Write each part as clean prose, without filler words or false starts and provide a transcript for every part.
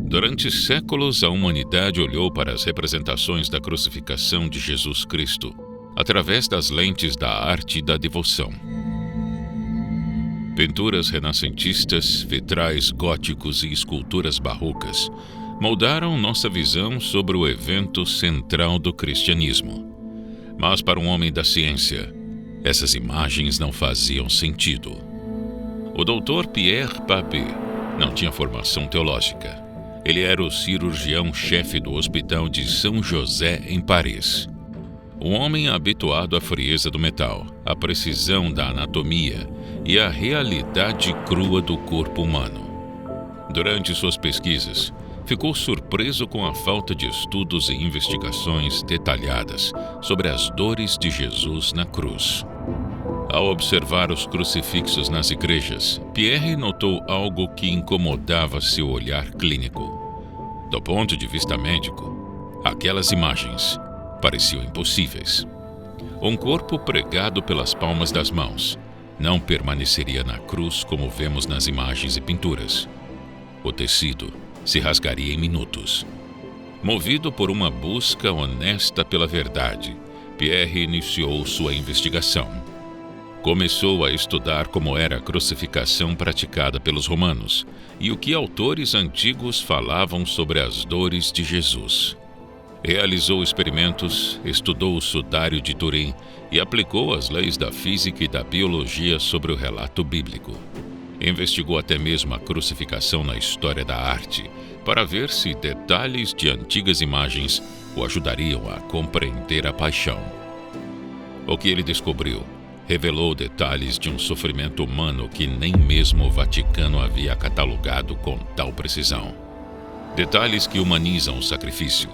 Durante séculos, a humanidade olhou para as representações da crucificação de Jesus Cristo através das lentes da arte e da devoção. Pinturas renascentistas, vitrais góticos e esculturas barrocas moldaram nossa visão sobre o evento central do cristianismo. Mas para um homem da ciência, essas imagens não faziam sentido. O Dr. Pierre Papin não tinha formação teológica. Ele era o cirurgião-chefe do Hospital de São José, em Paris. Um homem habituado à frieza do metal, à precisão da anatomia e à realidade crua do corpo humano. Durante suas pesquisas, ficou surpreso com a falta de estudos e investigações detalhadas sobre as dores de Jesus na cruz. Ao observar os crucifixos nas igrejas, Pierre notou algo que incomodava seu olhar clínico. Do ponto de vista médico, aquelas imagens pareciam impossíveis. Um corpo pregado pelas palmas das mãos não permaneceria na cruz como vemos nas imagens e pinturas. O tecido se rasgaria em minutos. Movido por uma busca honesta pela verdade, Pierre iniciou sua investigação. Começou a estudar como era a crucificação praticada pelos romanos e o que autores antigos falavam sobre as dores de Jesus. Realizou experimentos, estudou o sudário de Turim e aplicou as leis da física e da biologia sobre o relato bíblico. Investigou até mesmo a crucificação na história da arte, para ver se detalhes de antigas imagens o ajudariam a compreender a paixão. O que ele descobriu revelou detalhes de um sofrimento humano que nem mesmo o Vaticano havia catalogado com tal precisão. Detalhes que humanizam o sacrifício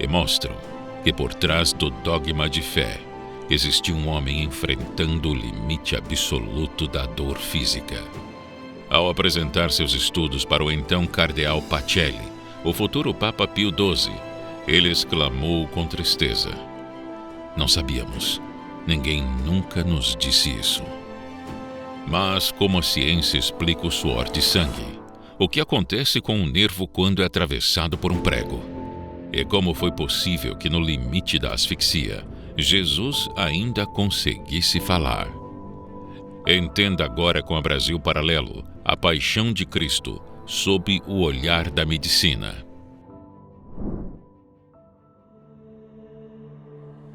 e mostram que por trás do dogma de fé existia um homem enfrentando o limite absoluto da dor física. Ao apresentar seus estudos para o então cardeal Pacelli, o futuro Papa Pio XII, ele exclamou com tristeza: "Não sabíamos. Ninguém nunca nos disse isso." Mas como a ciência explica o suor de sangue? O que acontece com um nervo quando é atravessado por um prego? E como foi possível que no limite da asfixia, Jesus ainda conseguisse falar? Entenda agora com a Brasil Paralelo a paixão de Cristo sob o olhar da medicina.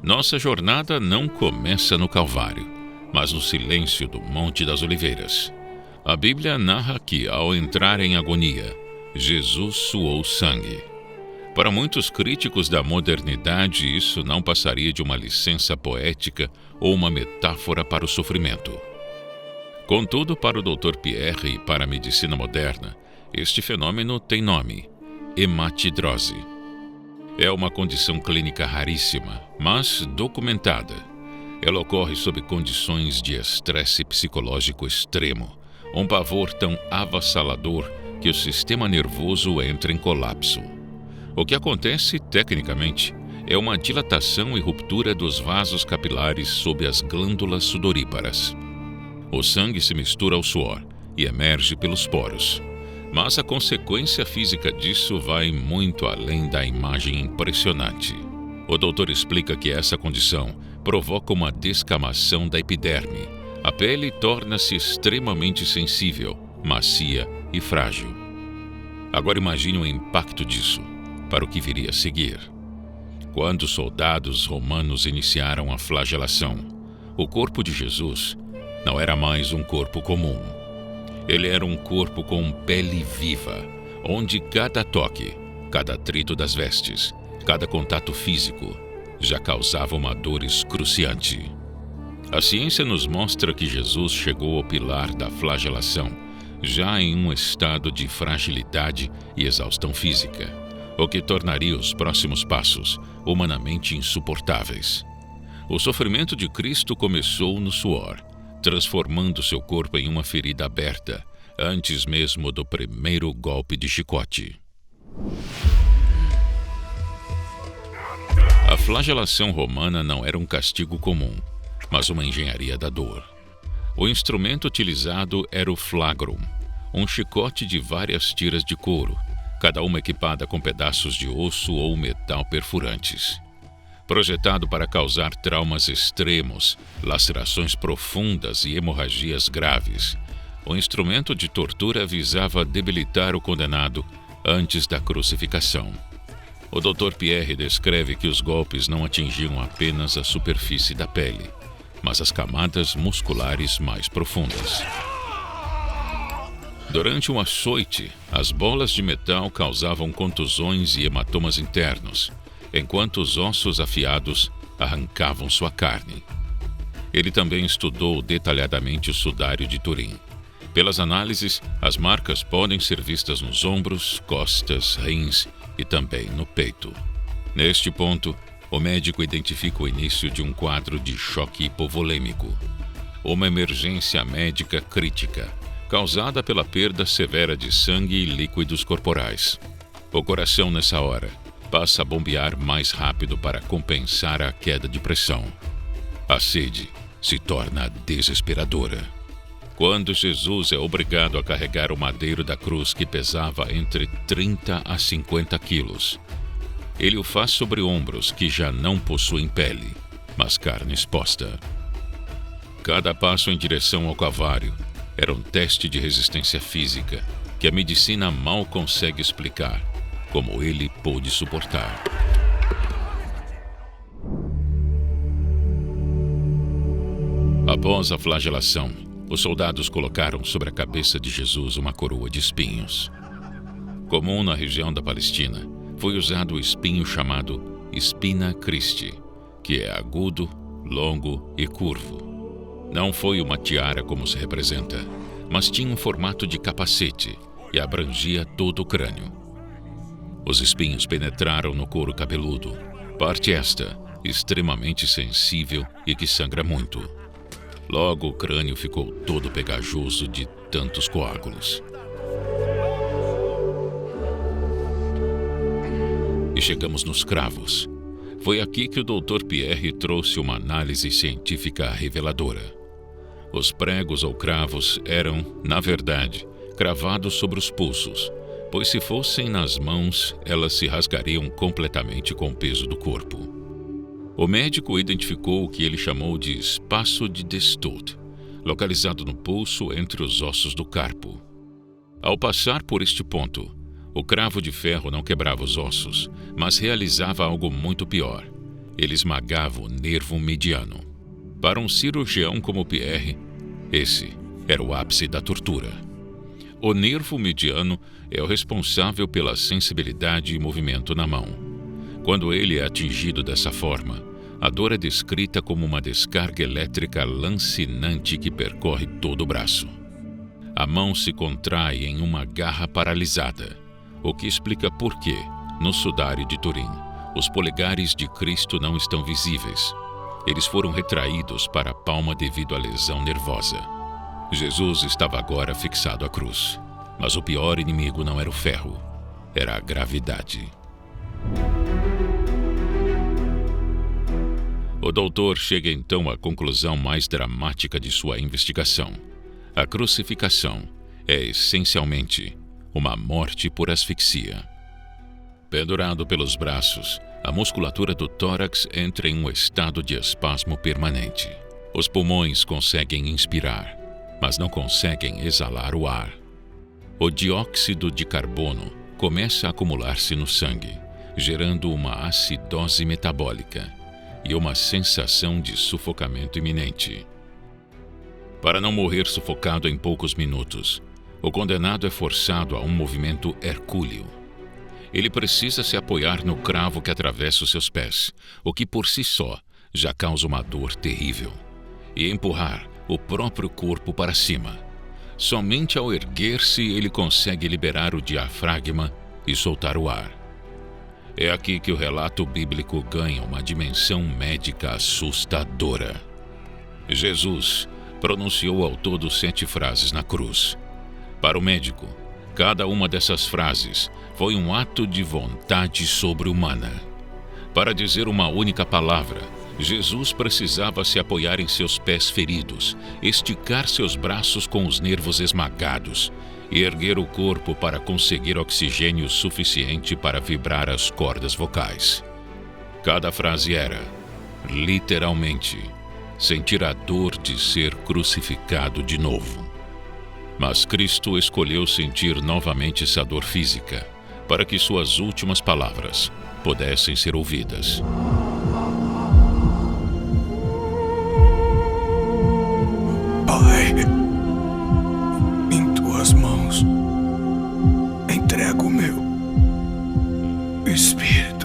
Nossa jornada não começa no Calvário, mas no silêncio do Monte das Oliveiras. A Bíblia narra que, ao entrar em agonia, Jesus suou sangue. Para muitos críticos da modernidade, isso não passaria de uma licença poética ou uma metáfora para o sofrimento. Contudo, para o Dr. Pierre e para a medicina moderna, este fenômeno tem nome: hematidrose. É uma condição clínica raríssima, mas documentada. Ela ocorre sob condições de estresse psicológico extremo, um pavor tão avassalador que o sistema nervoso entra em colapso. O que acontece, tecnicamente, é uma dilatação e ruptura dos vasos capilares sob as glândulas sudoríparas. O sangue se mistura ao suor e emerge pelos poros. Mas a consequência física disso vai muito além da imagem impressionante. O doutor explica que essa condição provoca uma descamação da epiderme. A pele torna-se extremamente sensível, macia e frágil. Agora imagine o impacto disso para o que viria a seguir. Quando os soldados romanos iniciaram a flagelação, o corpo de Jesus não era mais um corpo comum. Ele era um corpo com pele viva, onde cada toque, cada atrito das vestes, cada contato físico já causava uma dor excruciante. A ciência nos mostra que Jesus chegou ao pilar da flagelação já em um estado de fragilidade e exaustão física, o que tornaria os próximos passos humanamente insuportáveis. O sofrimento de Cristo começou no suor, transformando seu corpo em uma ferida aberta, antes mesmo do primeiro golpe de chicote. A flagelação romana não era um castigo comum, mas uma engenharia da dor. O instrumento utilizado era o flagrum, um chicote de várias tiras de couro, cada uma equipada com pedaços de osso ou metal perfurantes. Projetado para causar traumas extremos, lacerações profundas e hemorragias graves, o instrumento de tortura visava debilitar o condenado antes da crucificação. O Dr. Pierre descreve que os golpes não atingiam apenas a superfície da pele, mas as camadas musculares mais profundas. Durante um açoite, as bolas de metal causavam contusões e hematomas internos, enquanto os ossos afiados arrancavam sua carne. Ele também estudou detalhadamente o sudário de Turim. Pelas análises, as marcas podem ser vistas nos ombros, costas, rins e também no peito. Neste ponto, o médico identifica o início de um quadro de choque hipovolêmico, uma emergência médica crítica, causada pela perda severa de sangue e líquidos corporais. O coração, nessa hora, passa a bombear mais rápido para compensar a queda de pressão. A sede se torna desesperadora. Quando Jesus é obrigado a carregar o madeiro da cruz que pesava entre 30 a 50 quilos, ele o faz sobre ombros que já não possuem pele, mas carne exposta. Cada passo em direção ao Calvário era um teste de resistência física que a medicina mal consegue explicar como ele pôde suportar. Após a flagelação, os soldados colocaram sobre a cabeça de Jesus uma coroa de espinhos. Comum na região da Palestina, foi usado o espinho chamado Spina Christi, que é agudo, longo e curvo. Não foi uma tiara como se representa, mas tinha um formato de capacete e abrangia todo o crânio. Os espinhos penetraram no couro cabeludo, parte esta extremamente sensível e que sangra muito. Logo o crânio ficou todo pegajoso de tantos coágulos. E chegamos nos cravos. Foi aqui que o Dr. Pierre trouxe uma análise científica reveladora. Os pregos ou cravos eram, na verdade, cravados sobre os pulsos, pois se fossem nas mãos, elas se rasgariam completamente com o peso do corpo. O médico identificou o que ele chamou de espaço de Destot, localizado no pulso entre os ossos do carpo. Ao passar por este ponto, o cravo de ferro não quebrava os ossos, mas realizava algo muito pior. Ele esmagava o nervo mediano. Para um cirurgião como Pierre, esse era o ápice da tortura. O nervo mediano é o responsável pela sensibilidade e movimento na mão. Quando ele é atingido dessa forma, a dor é descrita como uma descarga elétrica lancinante que percorre todo o braço. A mão se contrai em uma garra paralisada, o que explica por que, no sudário de Turim, os polegares de Cristo não estão visíveis. Eles foram retraídos para a palma devido à lesão nervosa. Jesus estava agora fixado à cruz, mas o pior inimigo não era o ferro, era a gravidade. O doutor chega então à conclusão mais dramática de sua investigação. A crucificação é essencialmente uma morte por asfixia. Pendurado pelos braços, a musculatura do tórax entra em um estado de espasmo permanente. Os pulmões conseguem inspirar, mas não conseguem exalar o ar. O dióxido de carbono começa a acumular-se no sangue, gerando uma acidose metabólica e uma sensação de sufocamento iminente. Para não morrer sufocado em poucos minutos, o condenado é forçado a um movimento hercúleo. Ele precisa se apoiar no cravo que atravessa os seus pés, o que por si só já causa uma dor terrível, e empurrar o próprio corpo para cima. Somente ao erguer-se ele consegue liberar o diafragma e soltar o ar. É aqui que o relato bíblico ganha uma dimensão médica assustadora. Jesus pronunciou ao todo 7 frases na cruz. Para o médico, cada uma dessas frases foi um ato de vontade sobre-humana. Para dizer uma única palavra, Jesus precisava se apoiar em seus pés feridos, esticar seus braços com os nervos esmagados e erguer o corpo para conseguir oxigênio suficiente para vibrar as cordas vocais. Cada frase era, literalmente, sentir a dor de ser crucificado de novo. Mas Cristo escolheu sentir novamente essa dor física, para que suas últimas palavras pudessem ser ouvidas. Pai, em tuas mãos entrego o meu espírito.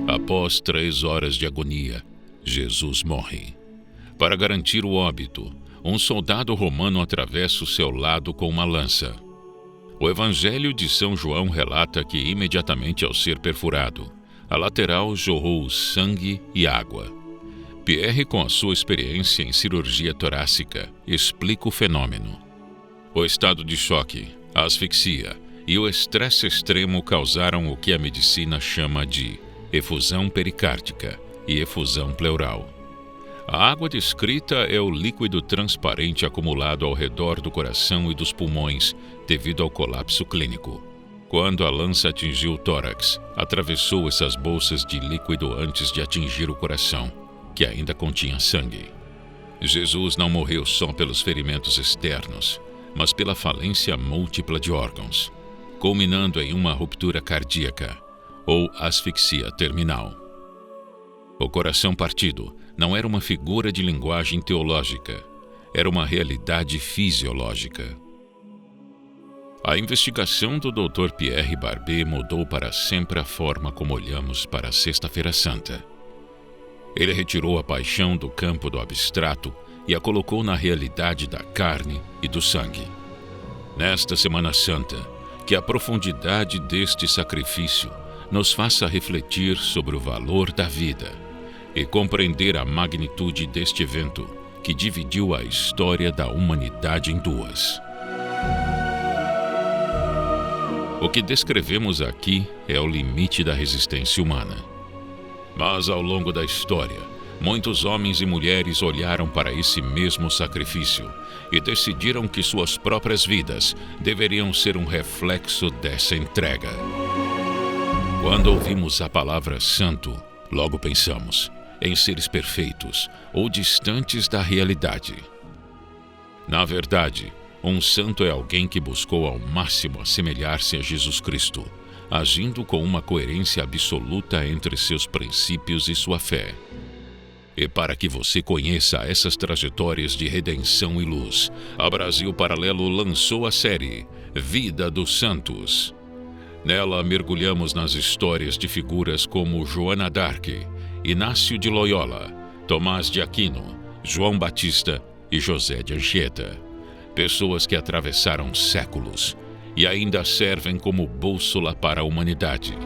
Após 3 horas de agonia, Jesus morre. Para garantir o óbito, um soldado romano atravessa o seu lado com uma lança. O Evangelho de São João relata que imediatamente ao ser perfurado, a lateral jorrou sangue e água. Pierre, com a sua experiência em cirurgia torácica, explica o fenômeno. O estado de choque, a asfixia e o estresse extremo causaram o que a medicina chama de efusão pericárdica e efusão pleural. A água descrita é o líquido transparente acumulado ao redor do coração e dos pulmões devido ao colapso clínico. Quando a lança atingiu o tórax, atravessou essas bolsas de líquido antes de atingir o coração, que ainda continha sangue. Jesus não morreu só pelos ferimentos externos, mas pela falência múltipla de órgãos, culminando em uma ruptura cardíaca ou asfixia terminal. O coração partido não era uma figura de linguagem teológica, era uma realidade fisiológica. A investigação do Dr. Pierre Barbet mudou para sempre a forma como olhamos para a Sexta-feira Santa. Ele retirou a paixão do campo do abstrato e a colocou na realidade da carne e do sangue. Nesta Semana Santa, que a profundidade deste sacrifício nos faça refletir sobre o valor da vida e compreender a magnitude deste evento que dividiu a história da humanidade em duas. O que descrevemos aqui é o limite da resistência humana. Mas ao longo da história, muitos homens e mulheres olharam para esse mesmo sacrifício e decidiram que suas próprias vidas deveriam ser um reflexo dessa entrega. Quando ouvimos a palavra santo, logo pensamos em seres perfeitos ou distantes da realidade. Na verdade, um santo é alguém que buscou ao máximo assemelhar-se a Jesus Cristo, agindo com uma coerência absoluta entre seus princípios e sua fé. E para que você conheça essas trajetórias de redenção e luz, a Brasil Paralelo lançou a série Vida dos Santos. Nela mergulhamos nas histórias de figuras como Joana d'Arc, Inácio de Loyola, Tomás de Aquino, João Batista e José de Anchieta. Pessoas que atravessaram séculos e ainda servem como bússola para a humanidade.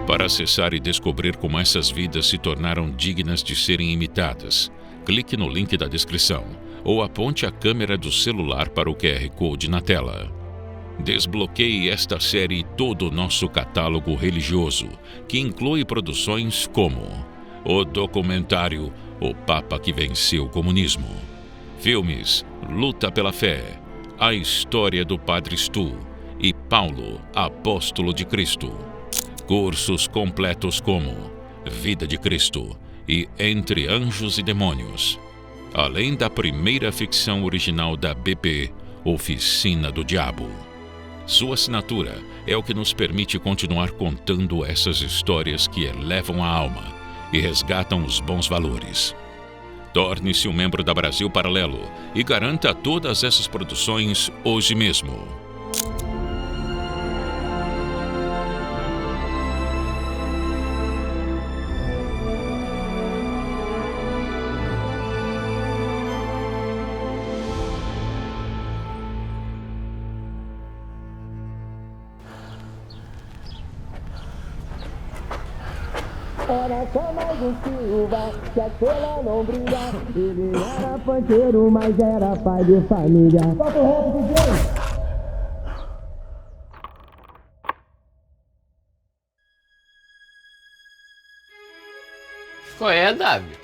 Para acessar e descobrir como essas vidas se tornaram dignas de serem imitadas, clique no link da descrição ou aponte a câmera do celular para o QR Code na tela. Desbloqueie esta série e todo o nosso catálogo religioso, que inclui produções como o documentário O Papa que Venceu o Comunismo, filmes Luta pela Fé, A História do Padre Stu e Paulo, Apóstolo de Cristo, cursos completos como Vida de Cristo e Entre Anjos e Demônios, além da primeira ficção original da BP, Oficina do Diabo. Sua assinatura é o que nos permite continuar contando essas histórias que elevam a alma e resgatam os bons valores. Torne-se um membro da Brasil Paralelo e garanta todas essas produções hoje mesmo. Era só mais um Silva, que a estrela não brilha. Ele era panteiro, mas era pai de família. Solta o rap, DJ! Qual é, W?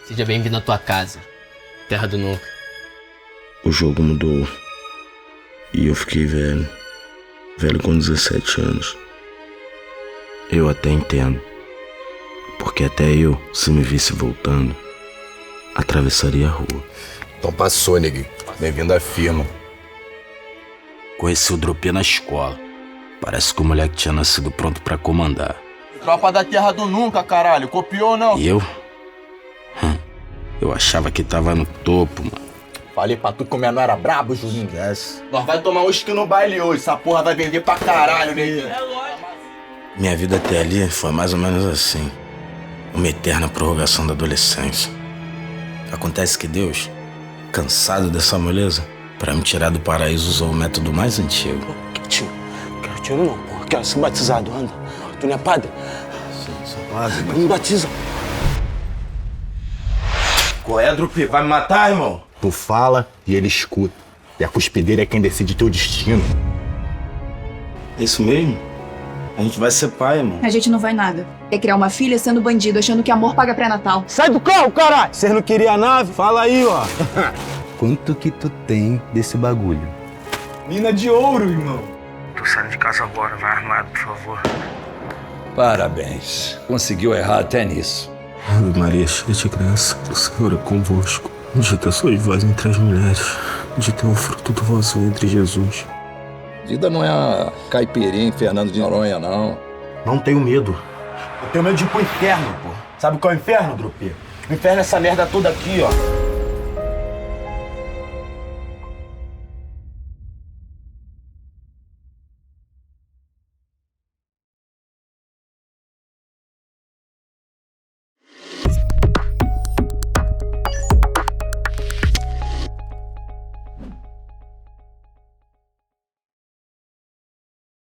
Seja bem-vindo à tua casa, terra do nunca. O jogo mudou e eu fiquei velho. Velho com 17 anos. Eu até entendo, porque até eu, se me visse voltando, atravessaria a rua. Então passou, neguinho. Bem-vindo à firma. Conheci o Dropê na escola. Parece que o moleque tinha nascido pronto pra comandar. Tropa da terra do nunca, caralho. Copiou ou não? E eu? Eu achava que tava no topo, mano. Falei pra tu que o menor era brabo, Juninho. Nós vai tomar uísque no baile hoje. Essa porra vai vender pra caralho, neguinho. É lógico. Minha vida até ali foi mais ou menos assim. Uma eterna prorrogação da adolescência. Acontece que Deus, cansado dessa moleza, pra me tirar do paraíso usou o método mais antigo. Que tiro? Quero tiro não, porra. Quero ser batizado, anda. Tu não é padre? Sim, sou padre. Me batiza. Qual é, Drupi? Vai me matar, irmão? Tu fala e ele escuta. E a cuspideira é quem decide teu destino. É isso mesmo? A gente vai ser pai, irmão. A gente não vai nada. É criar uma filha sendo bandido, achando que amor paga pré-natal. Sai do carro, caralho! Vocês não queriam a nave? Fala aí, ó. Quanto que tu tem desse bagulho? Mina de ouro, irmão. Tô saindo de casa agora, vai armado, por favor. Parabéns. Conseguiu errar até nisso. Ave Maria, cheia de graça, o Senhor é convosco. Bendita sois vós entre as mulheres. Bendito é o fruto do vosso ventre, Jesus. Vida não é a caipirinha em Fernando de Noronha, não. Não tenho medo. Eu tenho medo de ir pro inferno, pô. Sabe qual é o inferno, Drupi? O inferno é essa merda toda aqui, ó.